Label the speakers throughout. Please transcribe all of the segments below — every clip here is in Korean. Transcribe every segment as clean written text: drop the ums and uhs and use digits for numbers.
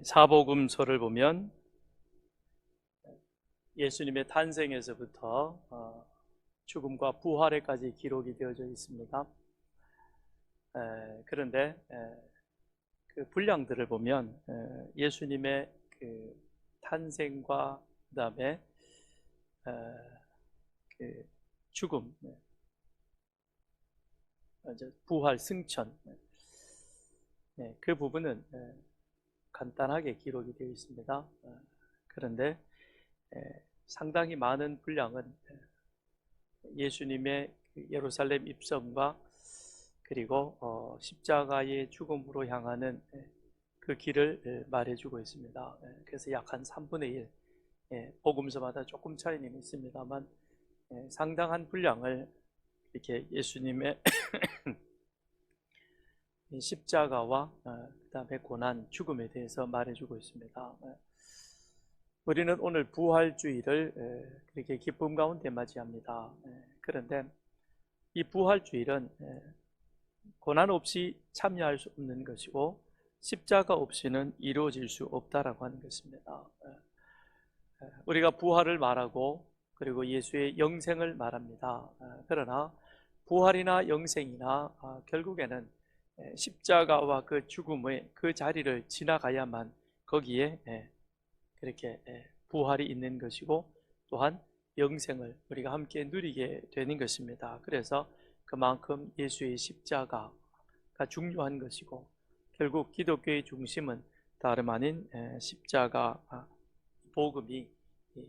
Speaker 1: 사복음서를 보면 예수님의 탄생에서부터 죽음과 부활에까지 기록이 되어져 있습니다. 그런데 그 분량들을 보면 예수님의 그 탄생과 그다음에 그 죽음, 부활, 승천, 그 부분은 간단하게 기록이 되어 있습니다. 그런데 상당히 많은 분량은 예수님의 예루살렘 입성과 그리고 십자가의 죽음으로 향하는 그 길을 말해주고 있습니다. 그래서 약 한 3분의 1, 복음서마다 조금 차이는 있습니다만 상당한 분량을 이렇게 예수님의 십자가와 그 다음에 고난, 죽음에 대해서 말해주고 있습니다. 우리는 오늘 부활주일을 그렇게 기쁨 가운데 맞이합니다. 그런데 이 부활주일은 고난 없이 참여할 수 없는 것이고 십자가 없이는 이루어질 수 없다라고 하는 것입니다. 우리가 부활을 말하고 그리고 예수의 영생을 말합니다. 그러나 부활이나 영생이나 결국에는 십자가와 그 죽음의 그 자리를 지나가야만 거기에 그렇게 부활이 있는 것이고 또한 영생을 우리가 함께 누리게 되는 것입니다. 그래서 그만큼 예수의 십자가가 중요한 것이고 결국 기독교의 중심은 다름 아닌 십자가 복음이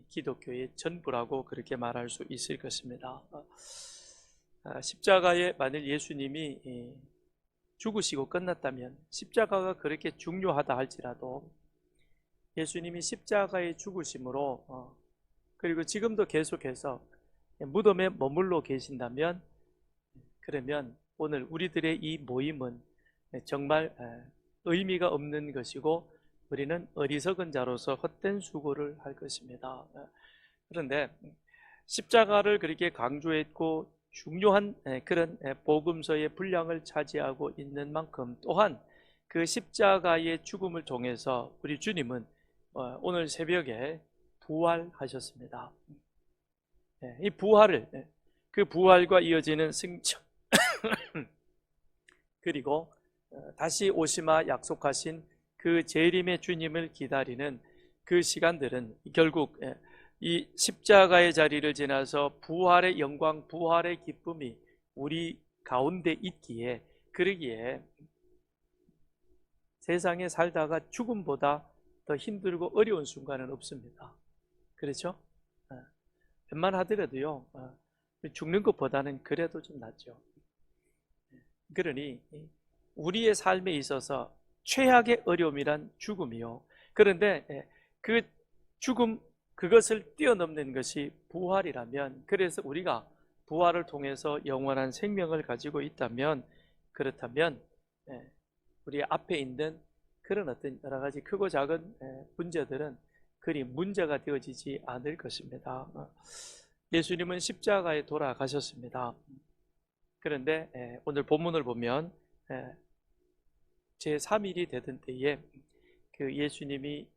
Speaker 1: 기독교의 전부라고 그렇게 말할 수 있을 것입니다. 십자가에 만일 예수님이 죽으시고 끝났다면 십자가가 그렇게 중요하다 할지라도 예수님이 십자가의 죽으심으로 그리고 지금도 계속해서 무덤에 머물러 계신다면 그러면 오늘 우리들의 이 모임은 정말 의미가 없는 것이고 우리는 어리석은 자로서 헛된 수고를 할 것입니다. 그런데 십자가를 그렇게 강조했고 중요한 그런 복음서의 분량을 차지하고 있는 만큼 또한 그 십자가의 죽음을 통해서 우리 주님은 오늘 새벽에 부활하셨습니다. 이 부활을 그 부활과 이어지는 승천 그리고 다시 오시마 약속하신 그 재림의 주님을 기다리는 그 시간들은 결국 이 십자가의 자리를 지나서 부활의 영광, 부활의 기쁨이 우리 가운데 있기에 그러기에 세상에 살다가 죽음보다 더 힘들고 어려운 순간은 없습니다. 그렇죠? 웬만하더라도요 죽는 것보다는 그래도 좀 낫죠. 그러니 우리의 삶에 있어서 최악의 어려움이란 죽음이요. 그런데 그 죽음 그것을 뛰어넘는 것이 부활이라면 그래서 우리가 부활을 통해서 영원한 생명을 가지고 있다면 그렇다면 우리 앞에 있는 그런 어떤 여러 가지 크고 작은 문제들은 그리 문제가 되어지지 않을 것입니다. 예수님은 십자가에 돌아가셨습니다. 그런데 오늘 본문을 보면 제3일이 되던 때에 그 예수님이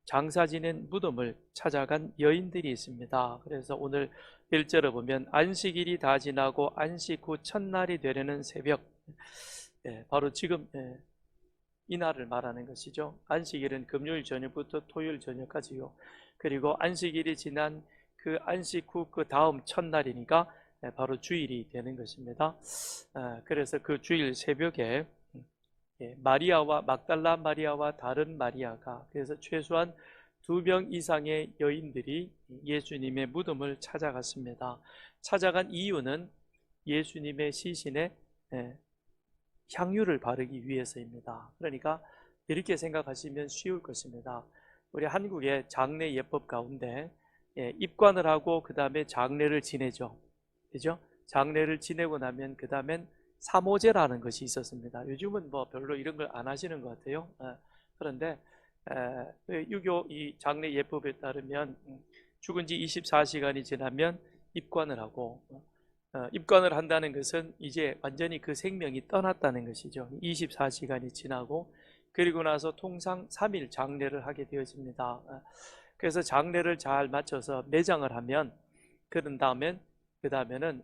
Speaker 1: 장사 지낸 무덤을 찾아간 여인들이 있습니다. 그래서 오늘 1절을 보면 안식일이 다 지나고 안식 후 첫날이 되려는 새벽, 바로 지금 이 날을 말하는 것이죠. 안식일은 금요일 저녁부터 토요일 저녁까지요. 그리고 안식일이 지난 그 안식 후 그 다음 첫날이니까 바로 주일이 되는 것입니다. 그래서 그 주일 새벽에 마리아와 막달라 마리아와 다른 마리아가 그래서 최소한 2명 이상의 여인들이 예수님의 무덤을 찾아갔습니다. 찾아간 이유는 예수님의 시신에 향유를 바르기 위해서입니다. 그러니까 이렇게 생각하시면 쉬울 것입니다. 우리 한국의 장례 예법 가운데 입관을 하고 그 다음에 장례를 지내죠. 그죠? 장례를 지내고 나면 그 다음엔 사모제라는 것이 있었습니다. 요즘은 뭐 별로 이런 걸 안 하시는 것 같아요. 그런데 유교 이 장례 예법에 따르면 죽은 지 24시간이 지나면 입관을 하고 입관을 한다는 것은 이제 완전히 그 생명이 떠났다는 것이죠. 24시간이 지나고 그리고 나서 통상 3일 장례를 하게 되어집니다. 그래서 장례를 잘 마쳐서 매장을 하면 그런 다음엔 그 다음에는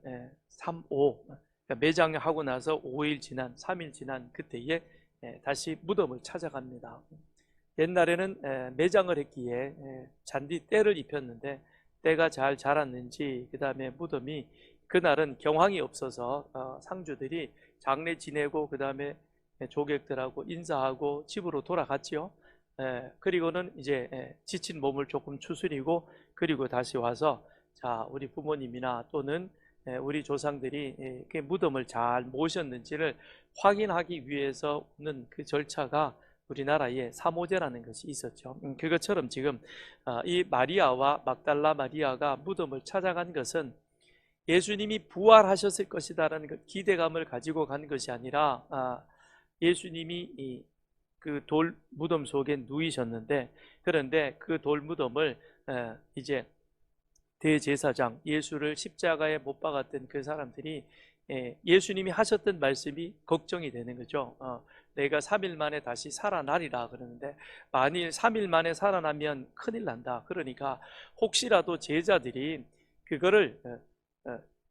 Speaker 1: 3, 5 그러니까 매장을 하고 나서 5일 지난 3일 지난 그때에 다시 무덤을 찾아갑니다. 옛날에는 매장을 했기에 잔디 때를 입혔는데 때가 잘 자랐는지 그 다음에 무덤이 그날은 경황이 없어서 상주들이 장례 지내고 그 다음에 조객들하고 인사하고 집으로 돌아갔지요. 그리고는 이제 지친 몸을 조금 추스리고 그리고 다시 와서 자 우리 부모님이나 또는 우리 조상들이 그 무덤을 잘 모셨는지를 확인하기 위해서 오는 그 절차가 우리나라에 사모제라는 것이 있었죠. 그것처럼 지금 이 마리아와 막달라 마리아가 무덤을 찾아간 것은 예수님이 부활하셨을 것이다라는 기대감을 가지고 간 것이 아니라 예수님이 그 돌 무덤 속에 누이셨는데 그런데 그 돌 무덤을 이제 대제사장 예수를 십자가에 못 박았던 그 사람들이 예수님이 하셨던 말씀이 걱정이 되는 거죠. 내가 3일 만에 다시 살아나리라 그러는데 만일 3일 만에 살아나면 큰일 난다. 그러니까 혹시라도 제자들이 그거를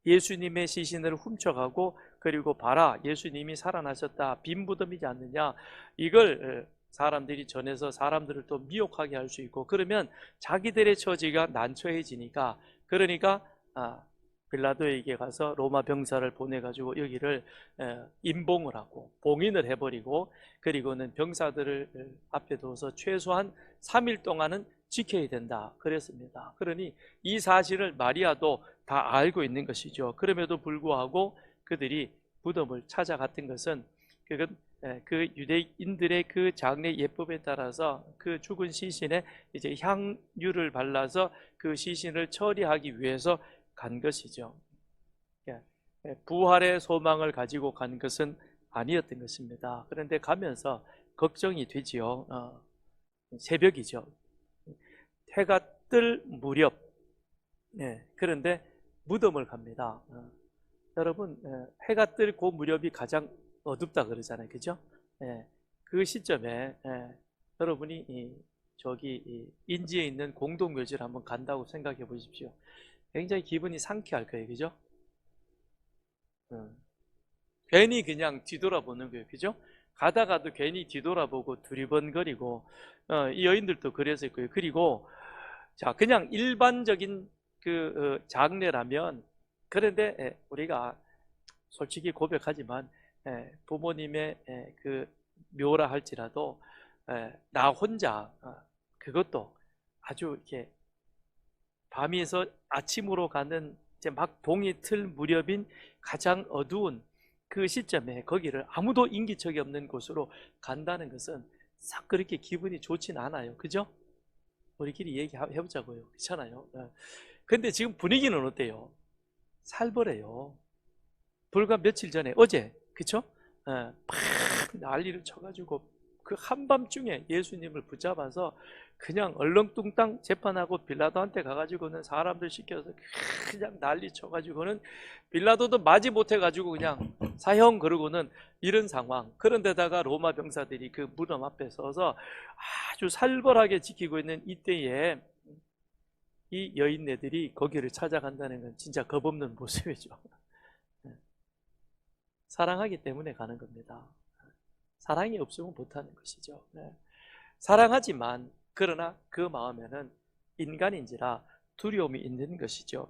Speaker 1: 예수님의 시신을 훔쳐가고 그리고 봐라 예수님이 살아나셨다 빈 무덤이지 않느냐 이걸 사람들이 전해서 사람들을 또 미혹하게 할 수 있고 그러면 자기들의 처지가 난처해지니까 그러니까 빌라도에게 가서 로마 병사를 보내가지고 여기를 임봉을 하고 봉인을 해버리고 그리고는 병사들을 앞에 둬서 최소한 3일 동안은 지켜야 된다 그랬습니다. 그러니 이 사실을 마리아도 다 알고 있는 것이죠. 그럼에도 불구하고 그들이 무덤을 찾아갔던 것은 그건 그 유대인들의 그 장례 예법에 따라서 그 죽은 시신에 이제 향유를 발라서 그 시신을 처리하기 위해서 간 것이죠. 부활의 소망을 가지고 간 것은 아니었던 것입니다. 그런데 가면서 걱정이 되지요. 새벽이죠. 해가 뜰 무렵. 그런데 무덤을 갑니다. 여러분 해가 뜰 그 무렵이 가장 어둡다 그러잖아요. 그죠? 그 시점에 여러분이 저기 인지에 있는 공동묘지를 한번 간다고 생각해 보십시오. 굉장히 기분이 상쾌할 거예요. 그죠? 괜히 그냥 뒤돌아보는 거예요. 그죠? 가다가도 괜히 뒤돌아보고 두리번거리고 이 여인들도 그랬을 거예요. 그리고 자 그냥 일반적인 그 장례라면 그런데 우리가 솔직히 고백하지만 부모님의 그 묘라 할지라도 나 혼자 그것도 아주 이렇게 밤에서 아침으로 가는 이제 막 동이 틀 무렵인 가장 어두운 그 시점에 거기를 아무도 인기척이 없는 곳으로 간다는 것은 싹 그렇게 기분이 좋진 않아요. 그죠? 우리끼리 얘기해보자고요. 그렇잖아요. 근데 지금 분위기는 어때요? 살벌해요. 불과 며칠 전에 어제 그쵸? 막 난리를 쳐가지고 그 한밤중에 예수님을 붙잡아서 그냥 얼렁뚱땅 재판하고 빌라도한테 가가지고는 사람들 시켜서 그냥 난리 쳐가지고는 빌라도도 맞이 못해가지고 그냥 사형 그러고는 이런 상황. 그런데다가 로마 병사들이 그 무덤 앞에 서서 아주 살벌하게 지키고 있는 이때에 이 여인네들이 거기를 찾아간다는 건 진짜 겁없는 모습이죠. 사랑하기 때문에 가는 겁니다. 사랑이 없으면 못하는 것이죠. 사랑하지만 그러나 그 마음에는 인간인지라 두려움이 있는 것이죠.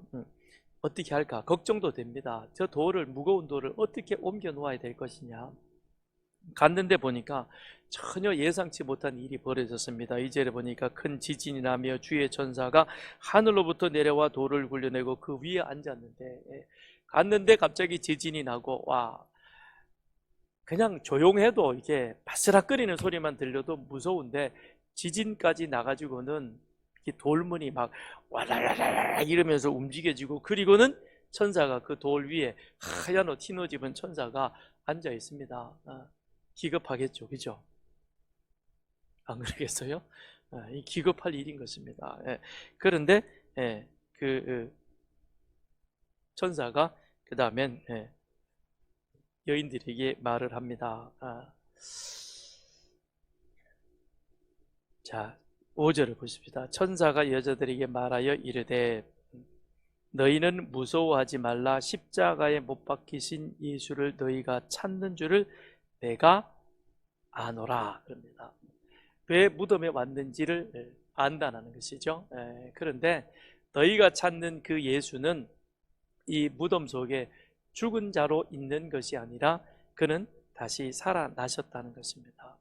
Speaker 1: 어떻게 할까 걱정도 됩니다. 저 돌을 무거운 돌을 어떻게 옮겨 놓아야 될 것이냐. 갔는데 보니까 전혀 예상치 못한 일이 벌어졌습니다. 2절에 보니까 큰 지진이 나며 주의 천사가 하늘로부터 내려와 돌을 굴려내고 그 위에 앉았는데 갔는데 갑자기 지진이 나고 와 그냥 조용해도 이게 바스락거리는 소리만 들려도 무서운데 지진까지 나가지고는 돌문이 막 와라라라 이러면서 움직여지고 그리고는 천사가 그 돌 위에 하얀 옷 흰 옷 입은 천사가 앉아 있습니다. 기겁하겠죠, 그죠? 안 그러겠어요? 이 기겁할 일인 것입니다. 그런데 그 천사가 그 다음엔 여인들에게 말을 합니다. 자, 5절을 보십시다. 천사가 여자들에게 말하여 이르되 너희는 무서워하지 말라. 십자가에 못 박히신 예수를 너희가 찾는 줄을 내가 아노라. 그럽니다. 왜 무덤에 왔는지를 안다는 것이죠. 그런데 너희가 찾는 그 예수는 이 무덤 속에 죽은 자로 있는 것이 아니라 그는 다시 살아나셨다는 것입니다.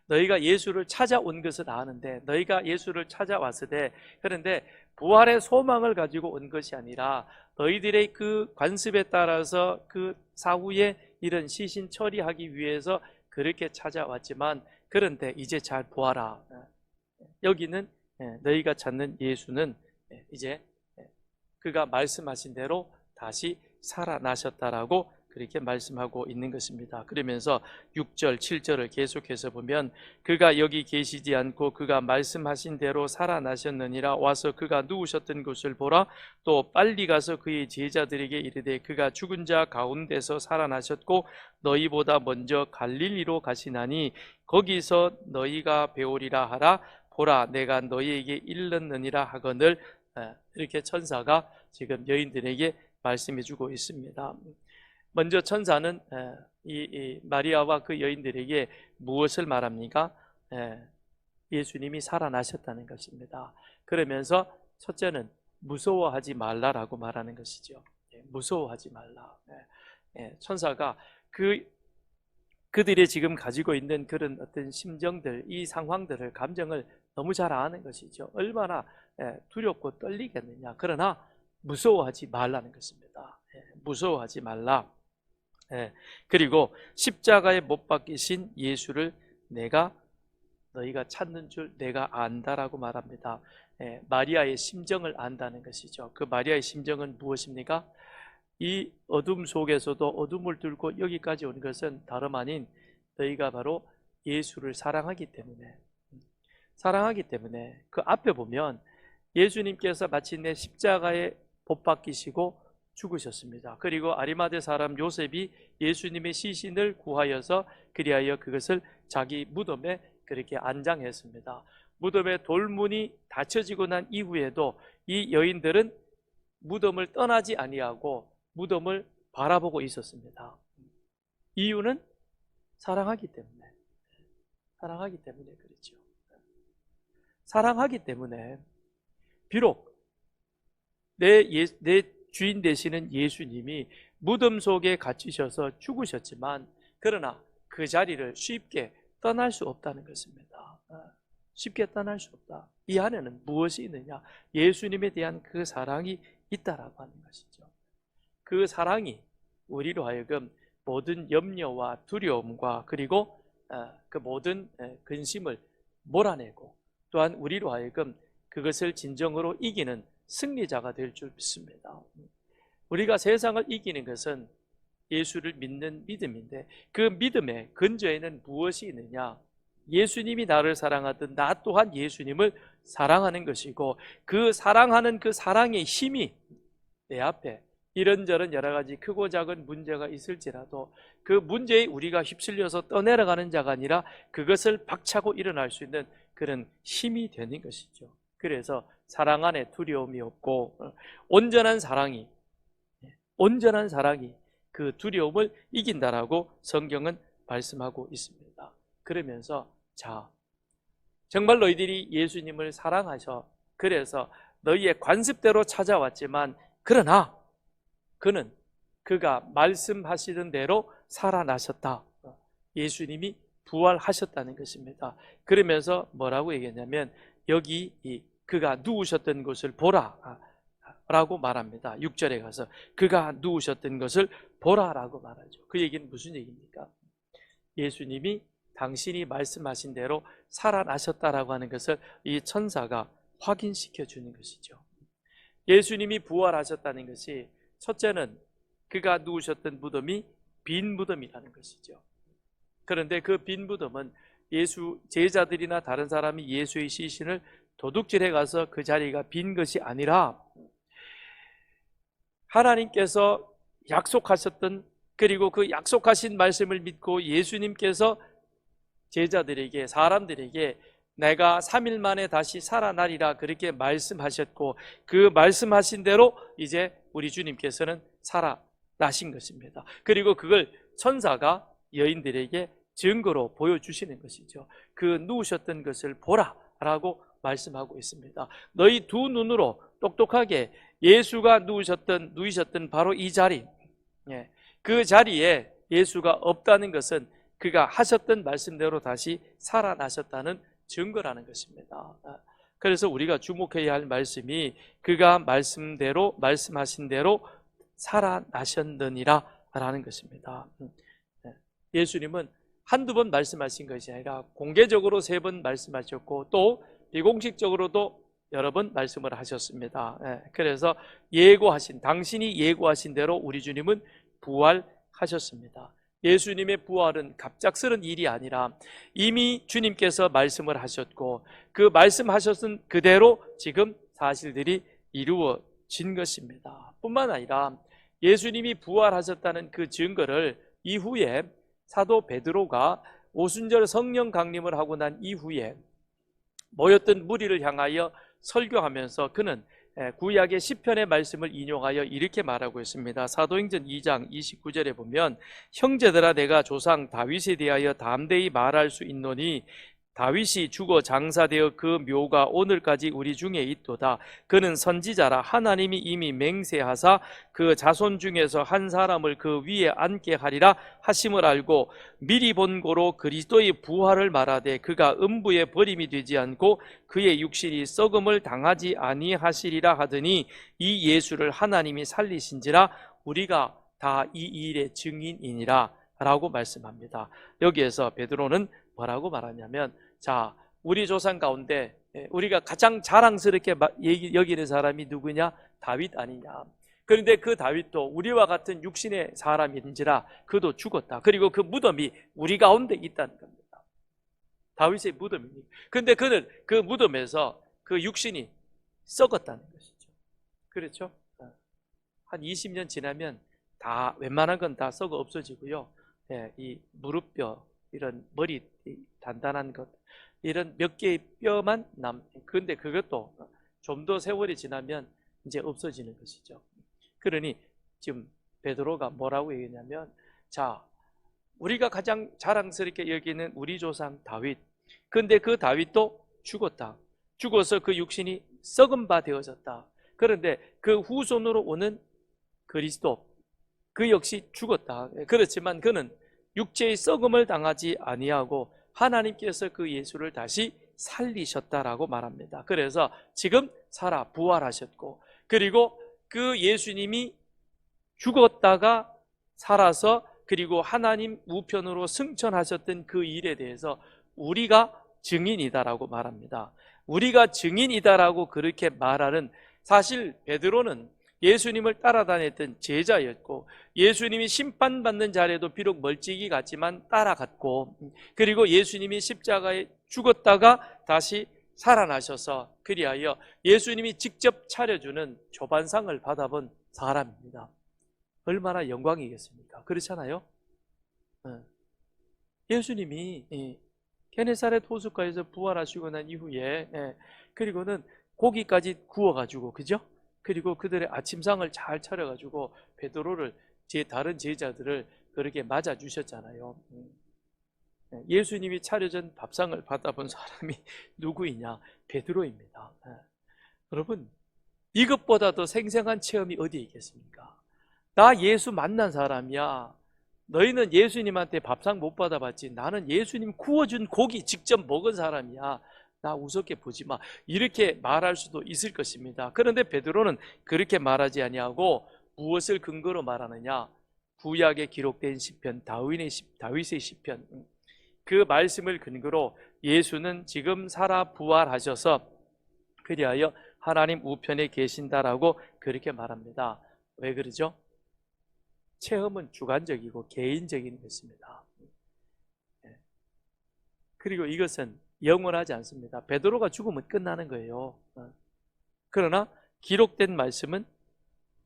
Speaker 1: 너희가 예수를 찾아온 것은 아는데, 너희가 예수를 찾아왔을 때, 그런데 부활의 소망을 가지고 온 것이 아니라 너희들의 그 관습에 따라서 그 사후에 이런 시신 처리하기 위해서 그렇게 찾아왔지만, 그런데 이제 잘 보아라. 여기는 너희가 찾는 예수는 이제 그가 말씀하신 대로 다시 살아나셨다라고 그렇게 말씀하고 있는 것입니다. 그러면서 6절, 7절을 계속해서 보면 그가 여기 계시지 않고 그가 말씀하신 대로 살아나셨느니라. 와서 그가 누우셨던 곳을 보라. 또 빨리 가서 그의 제자들에게 이르되 그가 죽은 자 가운데서 살아나셨고 너희보다 먼저 갈릴리로 가시나니 거기서 너희가 배우리라 하라. 보라, 내가 너희에게 일렀느니라 하거늘. 이렇게 천사가 지금 여인들에게 말씀해 주고 있습니다. 먼저 천사는 이 마리아와 그 여인들에게 무엇을 말합니까? 예수님이 살아나셨다는 것입니다. 그러면서 첫째는 무서워하지 말라라고 말하는 것이죠. 무서워하지 말라. 천사가 그들이 지금 가지고 있는 그런 어떤 심정들, 이 상황들을, 감정을 너무 잘 아는 것이죠. 얼마나 두렵고 떨리겠느냐. 그러나 무서워하지 말라는 것입니다. 무서워하지 말라. 그리고 십자가에 못 박히신 예수를 너희가 찾는 줄 내가 안다라고 말합니다. 마리아의 심정을 안다는 것이죠. 그 마리아의 심정은 무엇입니까? 이 어둠 속에서도 어둠을 뚫고 여기까지 온 것은 다름 아닌 너희가 바로 예수를 사랑하기 때문에 그 앞에 보면 예수님께서 마침내 십자가에 못 박히시고 죽으셨습니다. 그리고 아리마대 사람 요셉이 예수님의 시신을 구하여서 그리하여 그것을 자기 무덤에 그렇게 안장했습니다. 무덤의 돌문이 닫혀지고 난 이후에도 이 여인들은 무덤을 떠나지 아니하고 무덤을 바라보고 있었습니다. 이유는 사랑하기 때문에 그렇죠. 사랑하기 때문에 비록 내 주인 되시는 예수님이 무덤 속에 갇히셔서 죽으셨지만 그러나 그 자리를 쉽게 떠날 수 없다는 것입니다. 쉽게 떠날 수 없다. 이 안에는 무엇이 있느냐? 예수님에 대한 그 사랑이 있다라고 하는 것이죠. 그 사랑이 우리로 하여금 모든 염려와 두려움과 그리고 그 모든 근심을 몰아내고 또한 우리로 하여금 그것을 진정으로 이기는 승리자가 될 줄 믿습니다. 우리가 세상을 이기는 것은 예수를 믿는 믿음인데 그 믿음의 근저에는 무엇이 있느냐? 예수님이 나를 사랑하듯 나 또한 예수님을 사랑하는 것이고 그 사랑하는 그 사랑의 힘이 내 앞에 이런저런 여러 가지 크고 작은 문제가 있을지라도 그 문제에 우리가 휩쓸려서 떠내려가는 자가 아니라 그것을 박차고 일어날 수 있는 그런 힘이 되는 것이죠. 그래서 사랑 안에 두려움이 없고 온전한 사랑이 그 두려움을 이긴다라고 성경은 말씀하고 있습니다. 그러면서 정말 너희들이 예수님을 사랑하셔 그래서 너희의 관습대로 찾아왔지만 그러나 그가 말씀하시던 대로 살아나셨다. 예수님이 부활하셨다는 것입니다. 그러면서 뭐라고 얘기했냐면 여기 그가 누우셨던 곳을 보라 라고 말합니다. 6절에 가서 그가 누우셨던 것을 보라라고 말하죠. 그 얘기는 무슨 얘기입니까? 예수님이 당신이 말씀하신 대로 살아나셨다라고 하는 것을 이 천사가 확인시켜 주는 것이죠. 예수님이 부활하셨다는 것이 첫째는 그가 누우셨던 무덤이 빈 무덤이라는 것이죠. 그런데 그 빈 무덤은 예수 제자들이나 다른 사람이 예수의 시신을 도둑질해 가서 그 자리가 빈 것이 아니라 하나님께서 약속하셨던 그리고 그 약속하신 말씀을 믿고 예수님께서 제자들에게 사람들에게 내가 3일 만에 다시 살아나리라 그렇게 말씀하셨고, 그 말씀하신 대로 이제 우리 주님께서는 살아나신 것입니다. 그리고 그걸 천사가 여인들에게 증거로 보여주시는 것이죠. 그 누우셨던 것을 보라 라고 말씀하고 있습니다. 너희 두 눈으로 똑똑하게 예수가 누이셨던 바로 이 자리, 그 자리에 예수가 없다는 것은 그가 하셨던 말씀대로 다시 살아나셨다는 증거라는 것입니다. 그래서 우리가 주목해야 할 말씀이 그가 말씀하신 대로 살아나셨느니라 라는 것입니다. 예수님은 한두 번 말씀하신 것이 아니라 공개적으로 3번 말씀하셨고, 또 비공식적으로도 여러 번 말씀을 하셨습니다. 그래서 당신이 예고하신 대로 우리 주님은 부활하셨습니다. 예수님의 부활은 갑작스런 일이 아니라 이미 주님께서 말씀을 하셨고, 그 말씀하셨은 그대로 지금 사실들이 이루어진 것입니다. 뿐만 아니라 예수님이 부활하셨다는 그 증거를 이후에 사도 베드로가 오순절 성령 강림을 하고 난 이후에 모였던 무리를 향하여 설교하면서 그는 구약의 시편의 말씀을 인용하여 이렇게 말하고 있습니다. 사도행전 2장 29절에 보면, 형제들아 내가 조상 다윗에 대하여 담대히 말할 수 있노니 다윗이 죽어 장사되어 그 묘가 오늘까지 우리 중에 있도다. 그는 선지자라 하나님이 이미 맹세하사 그 자손 중에서 한 사람을 그 위에 앉게 하리라 하심을 알고 미리 본 고로 그리스도의 부활을 말하되 그가 음부에 버림이 되지 않고 그의 육신이 썩음을 당하지 아니하시리라 하더니 이 예수를 하나님이 살리신지라 우리가 다 이 일의 증인이니라 라고 말씀합니다. 여기에서 베드로는 뭐라고 말하냐면, 자, 우리 조상 가운데 우리가 가장 자랑스럽게 여기는 사람이 누구냐? 다윗 아니냐? 그런데 그 다윗도 우리와 같은 육신의 사람인지라 그도 죽었다. 그리고 그 무덤이 우리 가운데 있다는 겁니다. 다윗의 무덤이니까. 그런데 그는 그 무덤에서 그 육신이 썩었다는 것이죠. 그렇죠? 한 20년 지나면 다 웬만한 건 다 썩어 없어지고요. 이 무릎뼈, 이런 머리 단단한 것, 이런 몇 개의 뼈만 그런데 그것도 좀 더 세월이 지나면 이제 없어지는 것이죠. 그러니 지금 베드로가 뭐라고 얘기하냐면, 자, 우리가 가장 자랑스럽게 여기는 우리 조상 다윗, 근데 그 다윗도 죽었다. 죽어서 그 육신이 썩은 바 되어졌다. 그런데 그 후손으로 오는 그리스도, 그 역시 죽었다. 그렇지만 그는 육체의 썩음을 당하지 아니하고 하나님께서 그 예수를 다시 살리셨다라고 말합니다. 그래서 지금 부활하셨고, 그리고 그 예수님이 죽었다가 살아서 그리고 하나님 우편으로 승천하셨던 그 일에 대해서 우리가 증인이다라고 말합니다. 우리가 증인이다라고 그렇게 말하는, 사실 베드로는 예수님을 따라다녔던 제자였고, 예수님이 심판받는 자리에도 비록 멀찍이 갔지만 따라갔고, 그리고 예수님이 십자가에 죽었다가 다시 살아나셔서 그리하여 예수님이 직접 차려주는 조반상을 받아본 사람입니다. 얼마나 영광이겠습니까? 그렇잖아요? 예수님이 게네사렛 호숫가에서 부활하시고 난 이후에 그리고는 고기까지 구워가지고, 그죠? 그리고 그들의 아침상을 잘 차려가지고 베드로를, 다른 제자들을 그렇게 맞아주셨잖아요. 예수님이 차려준 밥상을 받아본 사람이 누구이냐? 베드로입니다. 여러분, 이것보다 더 생생한 체험이 어디에 있겠습니까? 나 예수 만난 사람이야. 너희는 예수님한테 밥상 못 받아봤지. 나는 예수님 구워준 고기 직접 먹은 사람이야. 나 우습게 보지 마. 이렇게 말할 수도 있을 것입니다. 그런데 베드로는 그렇게 말하지 아니하고 무엇을 근거로 말하느냐? 구약에 기록된 시편, 다윗의 시편, 그 말씀을 근거로 예수는 지금 살아 부활하셔서 그리하여 하나님 우편에 계신다라고 그렇게 말합니다. 왜 그러죠? 체험은 주관적이고 개인적인 것입니다. 그리고 이것은 영원하지 않습니다. 베드로가 죽으면 끝나는 거예요. 그러나 기록된 말씀은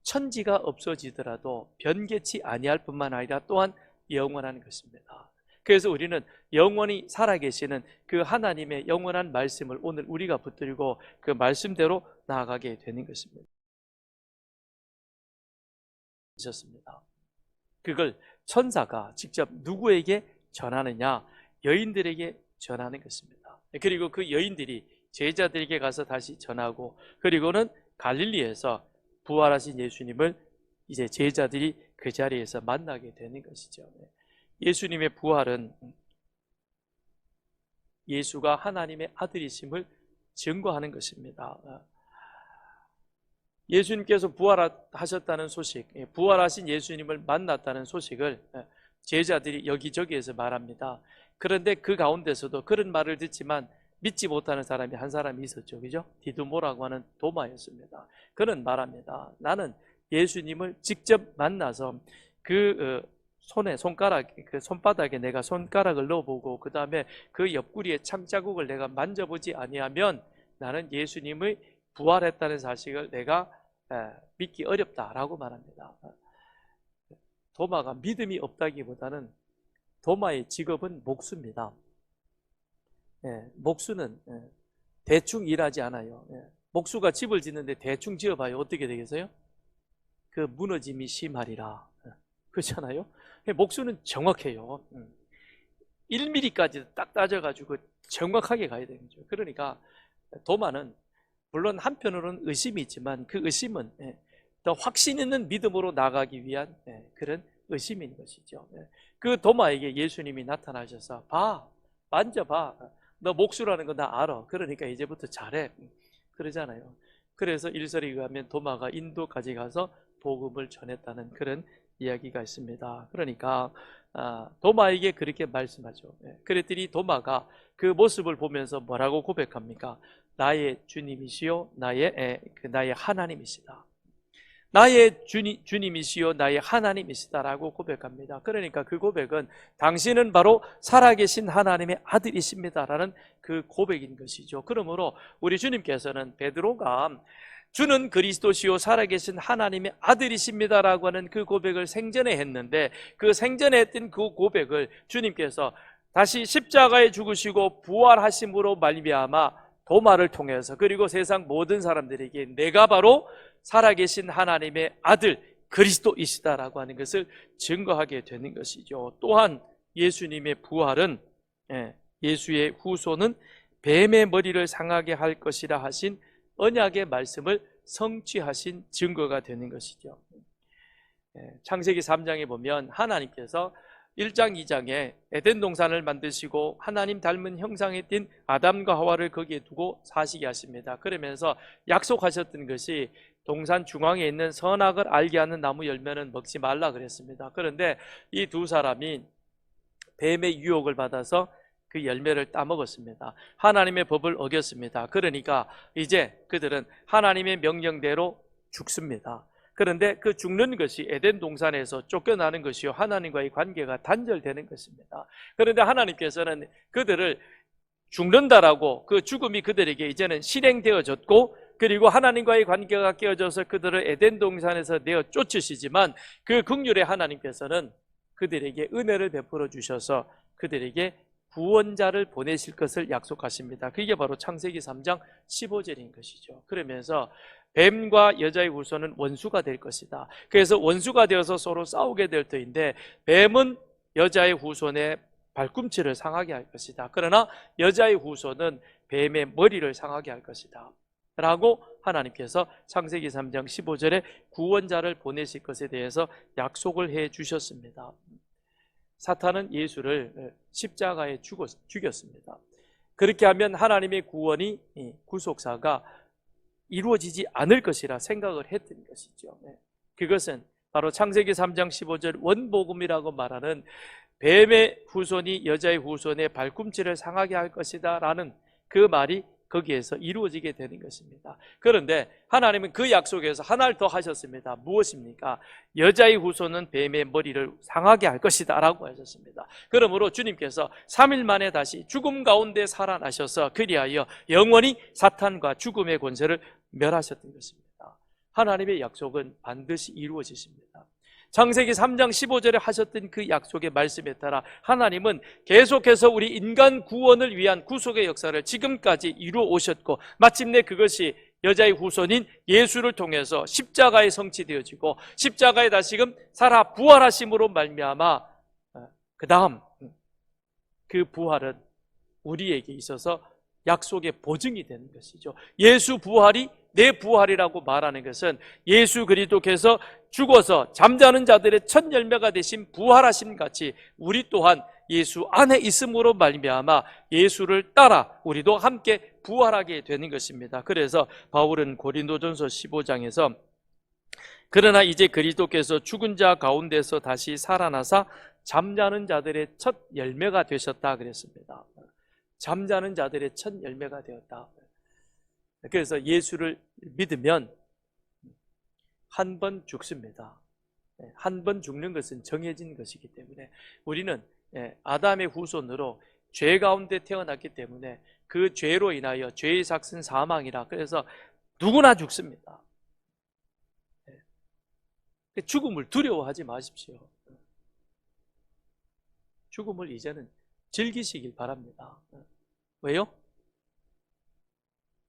Speaker 1: 천지가 없어지더라도 변개치 아니할 뿐만 아니라 또한 영원한 것입니다. 그래서 우리는 영원히 살아계시는 그 하나님의 영원한 말씀을 오늘 우리가 붙들고 그 말씀대로 나아가게 되는 것입니다. 그걸 천사가 직접 누구에게 전하느냐? 여인들에게 전하는 것입니다. 그리고 그 여인들이 제자들에게 가서 다시 전하고, 그리고는 갈릴리에서 부활하신 예수님을 이제 제자들이 그 자리에서 만나게 되는 것이죠. 예수님의 부활은 예수가 하나님의 아들이심을 증거하는 것입니다. 예수님께서 부활하셨다는 소식, 부활하신 예수님을 만났다는 소식을 제자들이 여기저기에서 말합니다. 그런데 그 가운데서도 그런 말을 듣지만 믿지 못하는 사람이 한 사람이 있었죠. 그죠? 디두모라고 하는 도마였습니다. 그는 말합니다. 나는 예수님을 직접 만나서 그 손바닥에 내가 손가락을 넣어보고 그 다음에 그 옆구리에 창자국을 내가 만져보지 아니하면 나는 예수님의 부활했다는 사실을 내가 믿기 어렵다라고 말합니다. 도마가 믿음이 없다기보다는 도마의 직업은 목수입니다. 목수는 대충 일하지 않아요. 목수가 집을 짓는데 대충 지어봐요. 어떻게 되겠어요? 그 무너짐이 심하리라. 그렇잖아요. 목수는 정확해요. 1mm까지 딱 따져가지고 정확하게 가야 되는 거죠. 그러니까 도마는 물론 한편으로는 의심이 있지만 그 의심은 더 확신 있는 믿음으로 나가기 위한 그런 의심인 것이죠. 그 도마에게 예수님이 나타나셔서 봐, 만져봐. 너 목수라는 거 나 알아. 그러니까 이제부터 잘해. 그러잖아요. 그래서 일설에 의하면 도마가 인도까지 가서 복음을 전했다는 그런 이야기가 있습니다. 그러니까 도마에게 그렇게 말씀하죠. 그랬더니 도마가 그 모습을 보면서 뭐라고 고백합니까? 나의 주님이시요 나의 하나님이시다. 나의 주님이시요 나의 하나님이시다라고 고백합니다. 그러니까 그 고백은 당신은 바로 살아계신 하나님의 아들이십니다라는 그 고백인 것이죠. 그러므로 우리 주님께서는 베드로가 주는 그리스도시요 살아계신 하나님의 아들이십니다라고 하는 그 고백을 생전에 했는데, 그 생전에 했던 그 고백을 주님께서 다시 십자가에 죽으시고 부활하심으로 말미암아 도마를 통해서, 그리고 세상 모든 사람들에게 내가 바로 살아계신 하나님의 아들 그리스도이시다라고 하는 것을 증거하게 되는 것이죠. 또한 예수님의 부활은 예수의 후손은 뱀의 머리를 상하게 할 것이라 하신 언약의 말씀을 성취하신 증거가 되는 것이죠. 창세기 3장에 보면 하나님께서 1장 2장에 에덴 동산을 만드시고 하나님 닮은 형상에 띈 아담과 하와를 거기에 두고 사시게 하십니다. 그러면서 약속하셨던 것이 동산 중앙에 있는 선악을 알게 하는 나무 열매는 먹지 말라 그랬습니다. 그런데 이 두 사람이 뱀의 유혹을 받아서 그 열매를 따먹었습니다. 하나님의 법을 어겼습니다. 그러니까 이제 그들은 하나님의 명령대로 죽습니다. 그런데 그 죽는 것이 에덴 동산에서 쫓겨나는 것이요 하나님과의 관계가 단절되는 것입니다. 그런데 하나님께서는 그들을 죽는다라고, 그 죽음이 그들에게 이제는 실행되어졌고, 그리고 하나님과의 관계가 깨어져서 그들을 에덴 동산에서 내어 쫓으시지만 그 긍휼의 하나님께서는 그들에게 은혜를 베풀어 주셔서 그들에게 구원자를 보내실 것을 약속하십니다. 그게 바로 창세기 3장 15절인 것이죠. 그러면서 뱀과 여자의 후손은 원수가 될 것이다. 그래서 원수가 되어서 서로 싸우게 될 터인데, 뱀은 여자의 후손의 발꿈치를 상하게 할 것이다. 그러나 여자의 후손은 뱀의 머리를 상하게 할 것이다 라고 하나님께서 창세기 3장 15절에 구원자를 보내실 것에 대해서 약속을 해 주셨습니다. 사탄은 예수를 십자가에 죽였습니다. 그렇게 하면 하나님의 구원이, 구속사가 이루어지지 않을 것이라 생각을 했던 것이죠. 그것은 바로 창세기 3장 15절 원복음이라고 말하는 뱀의 후손이 여자의 후손의 발꿈치를 상하게 할 것이다 라는 그 말이 거기에서 이루어지게 되는 것입니다. 그런데 하나님은 그 약속에서 하나를 더 하셨습니다. 무엇입니까? 여자의 후손은 뱀의 머리를 상하게 할 것이다 라고 하셨습니다. 그러므로 주님께서 3일 만에 다시 죽음 가운데 살아나셔서 그리하여 영원히 사탄과 죽음의 권세를 멸하셨던 것입니다. 하나님의 약속은 반드시 이루어지십니다. 창세기 3장 15절에 하셨던 그 약속의 말씀에 따라 하나님은 계속해서 우리 인간 구원을 위한 구속의 역사를 지금까지 이루어 오셨고, 마침내 그것이 여자의 후손인 예수를 통해서 십자가에 성취되어지고, 십자가에 다시금 살아 부활하심으로 말미암아 그 다음 그 부활은 우리에게 있어서 약속의 보증이 되는 것이죠. 예수 부활이 내 부활이라고 말하는 것은 예수 그리스도께서 죽어서 잠자는 자들의 첫 열매가 되신 부활하심 같이 우리 또한 예수 안에 있음으로 말미암아 예수를 따라 우리도 함께 부활하게 되는 것입니다. 그래서 바울은 고린도전서 15장에서 그러나 이제 그리스도께서 죽은 자 가운데서 다시 살아나사 잠자는 자들의 첫 열매가 되셨다 그랬습니다. 잠자는 자들의 첫 열매가 되었다. 그래서 예수를 믿으면 한 번 죽습니다. 한 번 죽는 것은 정해진 것이기 때문에 우리는 아담의 후손으로 죄 가운데 태어났기 때문에 그 죄로 인하여 죄의 삭은 사망이라, 그래서 누구나 죽습니다. 죽음을 두려워하지 마십시오. 죽음을 이제는 즐기시길 바랍니다. 왜요?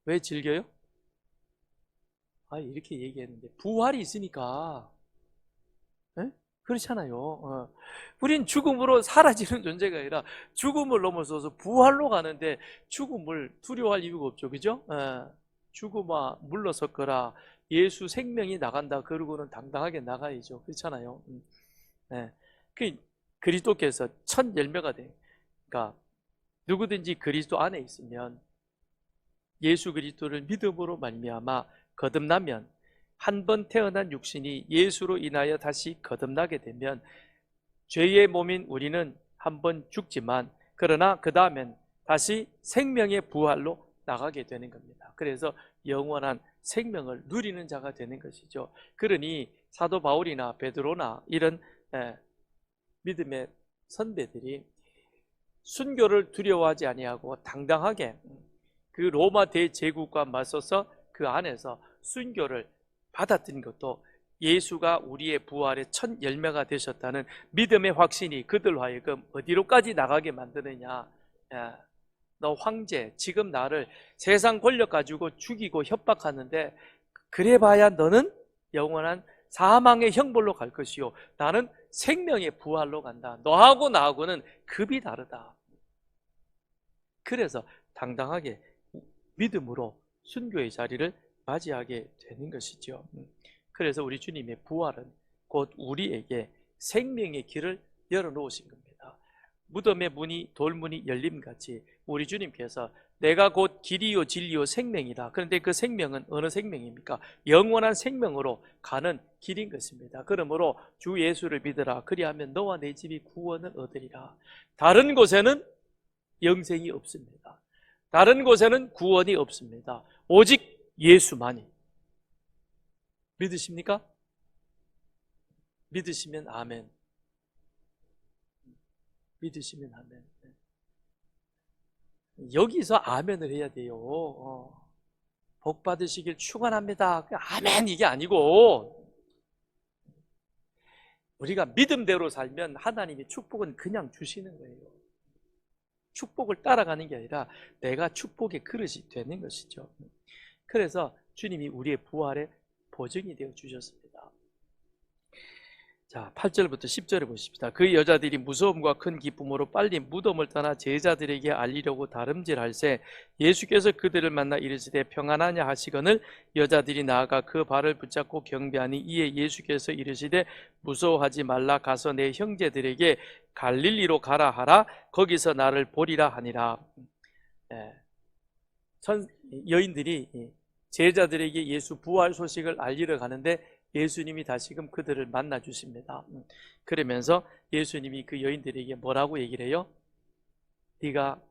Speaker 1: 왜 즐겨요? 이렇게 얘기했는데 부활이 있으니까. 그렇잖아요. 우린 죽음으로 사라지는 존재가 아니라 죽음을 넘어서서 부활로 가는데 죽음을 두려워할 이유가 없죠. 그죠? 죽음아 물러섰거라, 예수 생명이 나간다 그러고는 당당하게 나가야죠. 그렇잖아요. 그리스도께서 첫 열매가 돼. 그러니까 누구든지 그리스도 안에 있으면, 예수 그리스도를 믿음으로 말미암아 거듭나면, 한 번 태어난 육신이 예수로 인하여 다시 거듭나게 되면 죄의 몸인 우리는 한 번 죽지만, 그러나 그 다음엔 다시 생명의 부활로 나가게 되는 겁니다. 그래서 영원한 생명을 누리는 자가 되는 것이죠. 그러니 사도 바울이나 베드로나 이런 믿음의 선배들이 순교를 두려워하지 아니하고 당당하게 그 로마 대제국과 맞서서 그 안에서 순교를 받았던 것도 예수가 우리의 부활의 첫 열매가 되셨다는 믿음의 확신이 그들로 하여금 어디로까지 나가게 만드느냐. 너 황제, 지금 나를 세상 권력 가지고 죽이고 협박하는데 그래봐야 너는 영원한 사망의 형벌로 갈 것이요, 나는 생명의 부활로 간다. 너하고 나하고는 급이 다르다. 그래서 당당하게 믿음으로 순교의 자리를 맞이하게 되는 것이죠. 그래서 우리 주님의 부활은 곧 우리에게 생명의 길을 열어놓으신 겁니다. 무덤의 문이 돌문이 열림같이 우리 주님께서 내가 곧 길이요 진리요 생명이다. 그런데 그 생명은 어느 생명입니까? 영원한 생명으로 가는 길인 것입니다. 그러므로 주 예수를 믿으라. 그리하면 너와 내 집이 구원을 얻으리라. 다른 곳에는 영생이 없습니다. 다른 곳에는 구원이 없습니다. 오직 예수만이. 믿으십니까? 믿으시면 아멘. 믿으시면 아멘. 여기서 아멘을 해야 돼요. 복 받으시길 축원합니다. 아멘 이게 아니고, 우리가 믿음대로 살면 하나님이 축복은 그냥 주시는 거예요. 축복을 따라가는 게 아니라 내가 축복의 그릇이 되는 것이죠. 그래서 주님이 우리의 부활의 보증이 되어 주셨습니다. 자, 8절부터 10절을 보십시다. 그 여자들이 무서움과 큰 기쁨으로 빨리 무덤을 떠나 제자들에게 알리려고 다름질할새 예수께서 그들을 만나 이르시되 평안하냐 하시거늘 여자들이 나아가 그 발을 붙잡고 경배하니 이에 예수께서 이르시되 무서워하지 말라. 가서 내 형제들에게 갈릴리로 가라 하라. 거기서 나를 보리라 하니라. 여인들이 제자들에게 예수 부활 소식을 알리러 가는데 예수님이 다시금 그들을 만나 주십니다. 그러면서 예수님이 그 여인들에게 뭐라고 얘기를 해요? 네가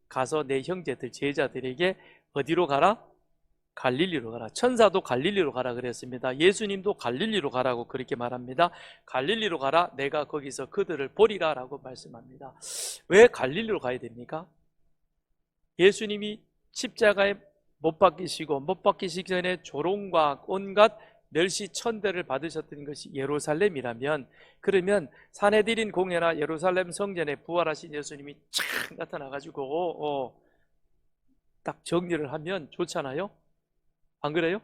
Speaker 1: 가서 내 형제들 제자들에게 어디로 가라? 갈릴리로 가라. 천사도 갈릴리로 가라 그랬습니다. 예수님도 갈릴리로 가라고 그렇게 말합니다. 갈릴리로 가라. 내가 거기서 그들을 보리라 라고 말씀합니다. 왜 갈릴리로 가야 됩니까? 예수님이 십자가에 못 박히시고 못 박히시기 전에 조롱과 온갖 멸시 천대를 받으셨던 것이 예루살렘이라면, 그러면 산헤드린 공회나 예루살렘 성전에 부활하신 예수님이 촥 나타나가지고 딱 정리를 하면 좋잖아요? 안 그래요?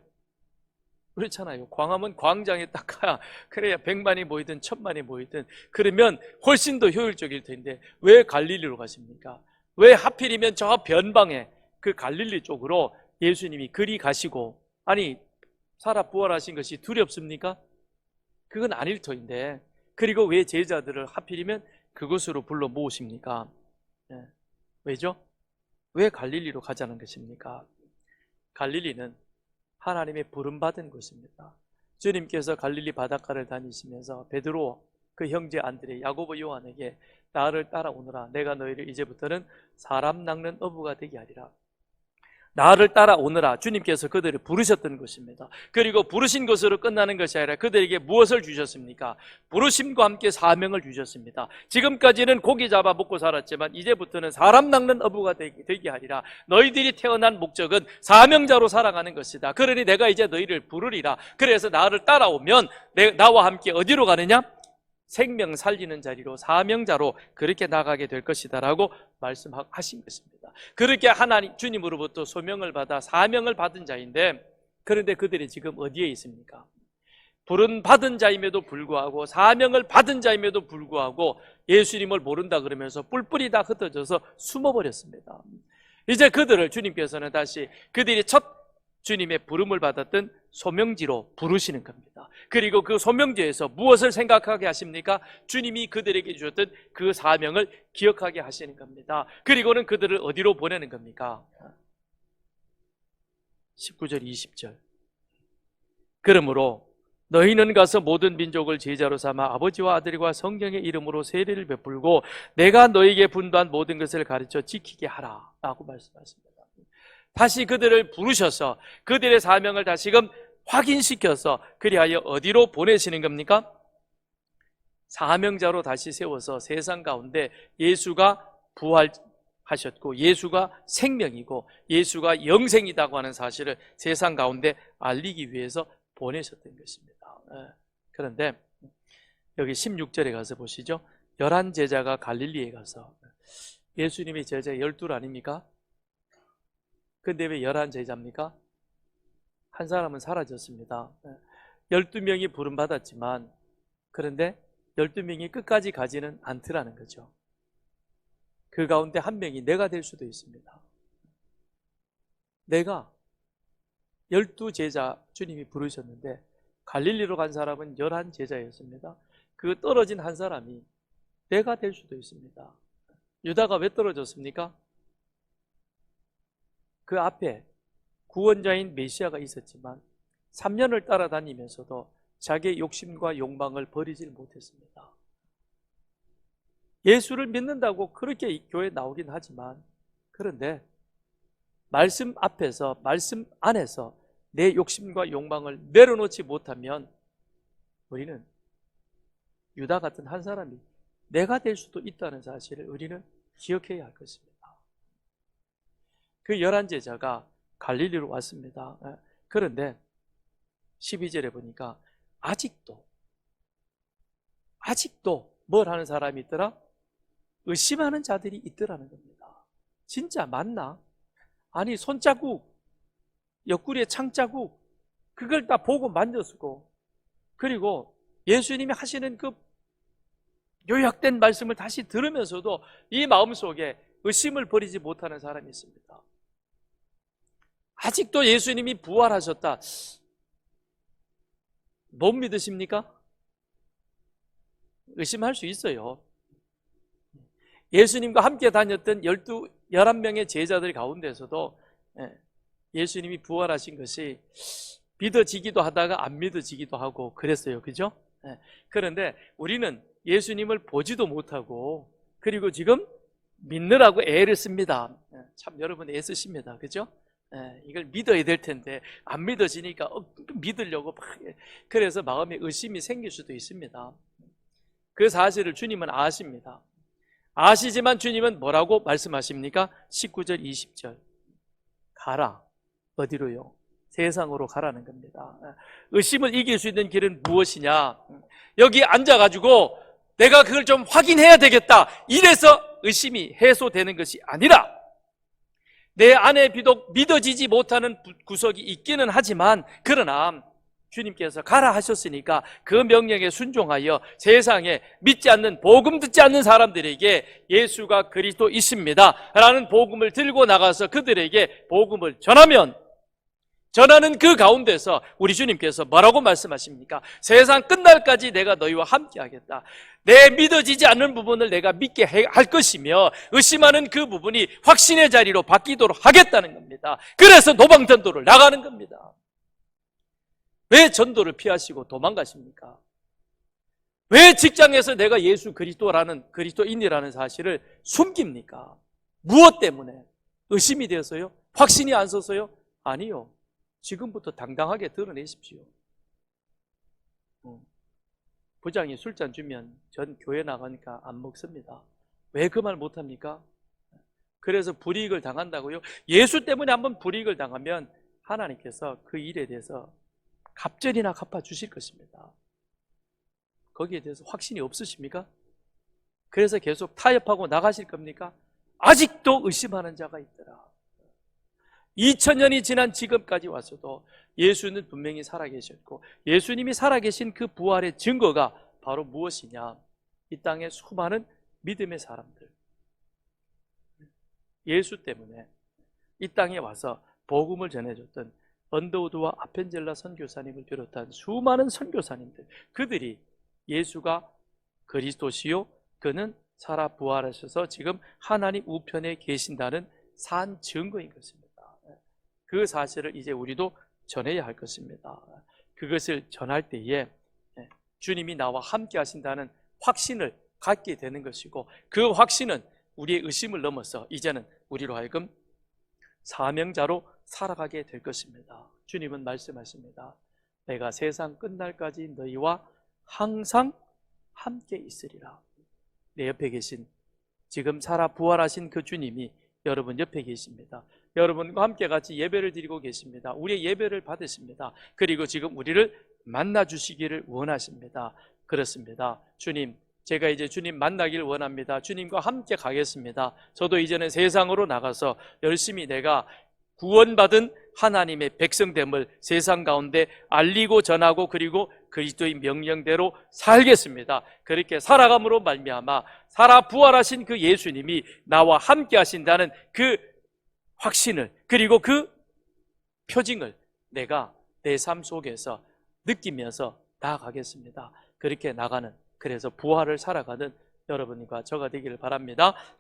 Speaker 1: 그렇잖아요. 광화문 광장에 딱 가야, 그래야 100만이 모이든 1000만이 모이든 그러면 훨씬 더 효율적일 텐데 왜 갈릴리로 가십니까? 왜 하필이면 저 변방에 그 갈릴리 쪽으로 예수님이 그리 가시고, 아니 살아 부활하신 것이 두렵습니까? 그건 아닐 터인데, 그리고 왜 제자들을 하필이면 그곳으로 불러 모으십니까? 왜죠? 왜 갈릴리로 가자는 것입니까? 갈릴리는 하나님의 부름받은 곳입니다. 주님께서 갈릴리 바닷가를 다니시면서 베드로, 그 형제 안드레, 야고보, 요한에게 나를 따라오너라. 내가 너희를 이제부터는 사람 낚는 어부가 되게 하리라. 나를 따라오너라. 주님께서 그들을 부르셨던 것입니다. 그리고 부르신 것으로 끝나는 것이 아니라 그들에게 무엇을 주셨습니까? 부르심과 함께 사명을 주셨습니다. 지금까지는 고기 잡아 먹고 살았지만 이제부터는 사람 낚는 어부가 되게 하리라. 너희들이 태어난 목적은 사명자로 살아가는 것이다. 그러니 내가 이제 너희를 부르리라. 그래서 나를 따라오면 나와 함께 어디로 가느냐? 생명 살리는 자리로, 사명자로 그렇게 나가게 될 것이다 라고 말씀하신 것입니다. 그렇게 하나님 주님으로부터 소명을 받아 사명을 받은 자인데, 그런데 그들이 지금 어디에 있습니까? 부른 받은 자임에도 불구하고, 사명을 받은 자임에도 불구하고 예수님을 모른다 그러면서 뿔뿔이 다 흩어져서 숨어버렸습니다. 이제 그들을 주님께서는 다시 그들이 첫 주님의 부름을 받았던 소명지로 부르시는 겁니다. 그리고 그 소명지에서 무엇을 생각하게 하십니까? 주님이 그들에게 주셨던 그 사명을 기억하게 하시는 겁니다. 그리고는 그들을 어디로 보내는 겁니까? 19절 20절. 그러므로 너희는 가서 모든 민족을 제자로 삼아 아버지와 아들과 성령의 이름으로 세례를 베풀고 내가 너희에게 분도한 모든 것을 가르쳐 지키게 하라 라고 말씀하십니다. 다시 그들을 부르셔서 그들의 사명을 다시금 확인시켜서 그리하여 어디로 보내시는 겁니까? 사명자로 다시 세워서 세상 가운데 예수가 부활하셨고 예수가 생명이고 예수가 영생이라고 하는 사실을 세상 가운데 알리기 위해서 보내셨던 것입니다. 그런데 여기 16절에 가서 보시죠. 11 제자가 갈릴리에 가서, 예수님이 제자 12 아닙니까? 근데 왜 11 제자입니까? 한 사람은 사라졌습니다. 12명이 부름받았지만, 그런데 12명이 끝까지 가지는 않더라는 거죠. 그 가운데 한 명이 내가 될 수도 있습니다. 내가 12 제자 주님이 부르셨는데 갈릴리로 간 사람은 11 제자였습니다. 그 떨어진 한 사람이 내가 될 수도 있습니다. 유다가 왜 떨어졌습니까? 그 앞에 구원자인 메시아가 있었지만 3년을 따라다니면서도 자기의 욕심과 욕망을 버리질 못했습니다. 예수를 믿는다고 그렇게 교회에 나오긴 하지만, 그런데 말씀 앞에서, 말씀 안에서 내 욕심과 욕망을 내려놓지 못하면 우리는 유다 같은 한 사람이 내가 될 수도 있다는 사실을 우리는 기억해야 할 것입니다. 그 11 제자가 갈릴리로 왔습니다. 그런데 12절에 보니까 아직도 뭘 하는 사람이 있더라? 의심하는 자들이 있더라는 겁니다. 진짜 맞나? 아니 손자국, 옆구리에 창자국, 그걸 다 보고 만졌고, 그리고 예수님이 하시는 그 요약된 말씀을 다시 들으면서도 이 마음속에 의심을 버리지 못하는 사람이 있습니다. 아직도 예수님이 부활하셨다, 못 믿으십니까? 의심할 수 있어요. 예수님과 함께 다녔던 11명의 제자들 가운데서도 예수님이 부활하신 것이 믿어지기도 하다가 안 믿어지기도 하고 그랬어요. 그죠? 그런데 우리는 예수님을 보지도 못하고, 그리고 지금 믿느라고 애를 씁니다. 참 여러분 애쓰십니다. 그죠? 이걸 믿어야 될 텐데 안 믿어지니까 믿으려고 막, 그래서 마음에 의심이 생길 수도 있습니다. 그 사실을 주님은 아십니다. 아시지만 주님은 뭐라고 말씀하십니까? 19절 20절. 가라. 어디로요? 세상으로 가라는 겁니다. 의심을 이길 수 있는 길은 무엇이냐? 여기 앉아가지고 내가 그걸 좀 확인해야 되겠다, 이래서 의심이 해소되는 것이 아니라, 내 안에 비록 믿어지지 못하는 구석이 있기는 하지만, 그러나 주님께서 가라 하셨으니까 그 명령에 순종하여 세상에 믿지 않는, 복음 듣지 않는 사람들에게 예수가 그리스도이십니다 라는 복음을 들고 나가서 그들에게 복음을 전하는 그 가운데서 우리 주님께서 뭐라고 말씀하십니까? 세상 끝날까지 내가 너희와 함께 하겠다. 내 믿어지지 않는 부분을 내가 믿게 할 것이며, 의심하는 그 부분이 확신의 자리로 바뀌도록 하겠다는 겁니다. 그래서 노방전도를 나가는 겁니다. 왜 전도를 피하시고 도망가십니까? 왜 직장에서 내가 예수 그리스도인이라는 사실을 숨깁니까? 무엇 때문에? 의심이 되어서요? 확신이 안 서서요? 아니요. 지금부터 당당하게 드러내십시오. 부장이 술잔 주면 전 교회 나가니까 안 먹습니다. 왜 그 말 못합니까? 그래서 불이익을 당한다고요? 예수 때문에 한번 불이익을 당하면 하나님께서 그 일에 대해서 갑절이나 갚아주실 것입니다. 거기에 대해서 확신이 없으십니까? 그래서 계속 타협하고 나가실 겁니까? 아직도 의심하는 자가 있더라. 2000년이 지난 지금까지 와서도 예수는 분명히 살아계셨고, 예수님이 살아계신 그 부활의 증거가 바로 무엇이냐? 이 땅의 수많은 믿음의 사람들, 예수 때문에 이 땅에 와서 복음을 전해줬던 언더우드와 아펜젤라 선교사님을 비롯한 수많은 선교사님들, 그들이 예수가 그리스도시요 그는 살아 부활하셔서 지금 하나님 우편에 계신다는 산 증거인 것입니다. 그 사실을 이제 우리도 전해야 할 것입니다. 그것을 전할 때에 주님이 나와 함께 하신다는 확신을 갖게 되는 것이고, 그 확신은 우리의 의심을 넘어서 이제는 우리로 하여금 사명자로 살아가게 될 것입니다. 주님은 말씀하십니다. 내가 세상 끝날까지 너희와 항상 함께 있으리라. 내 옆에 계신, 지금 살아 부활하신 그 주님이 여러분 옆에 계십니다. 여러분과 함께 같이 예배를 드리고 계십니다. 우리의 예배를 받으십니다. 그리고 지금 우리를 만나 주시기를 원하십니다. 그렇습니다. 주님, 제가 이제 주님 만나길 원합니다. 주님과 함께 가겠습니다. 저도 이제는 세상으로 나가서 열심히 내가 구원받은 하나님의 백성됨을 세상 가운데 알리고 전하고, 그리고 그리스도의 명령대로 살겠습니다. 그렇게 살아감으로 말미암아 살아 부활하신 그 예수님이 나와 함께 하신다는 그 확신을, 그리고 그 표징을 내가 내 삶 속에서 느끼면서 나아가겠습니다. 그렇게 나가는, 그래서 부활을 살아가는 여러분과 저가 되기를 바랍니다.